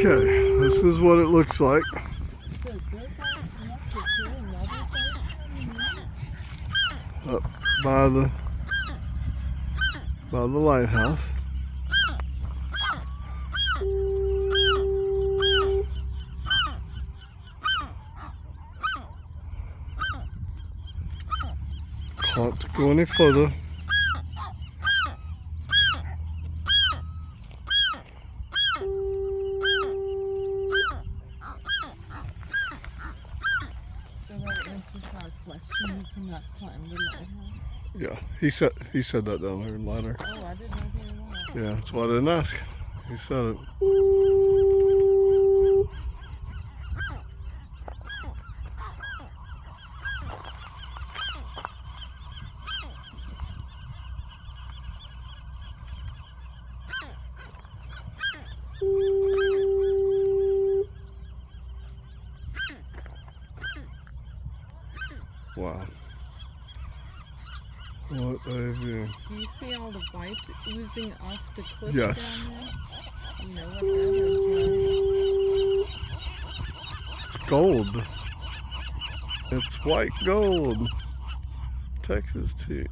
Okay, this is what it looks like. Up by the lighthouse. Can't go any further. So that answers our question. You cannot climb the lighthouse. Yeah, he said that down there in ladder. Oh, I didn't know he was on. Yeah, that's why I didn't ask. He said it. Wow. What a view. Do you see all the white oozing off the cliff Yes. down there? You know what that is, right? It's gold. It's white gold. Texas tea.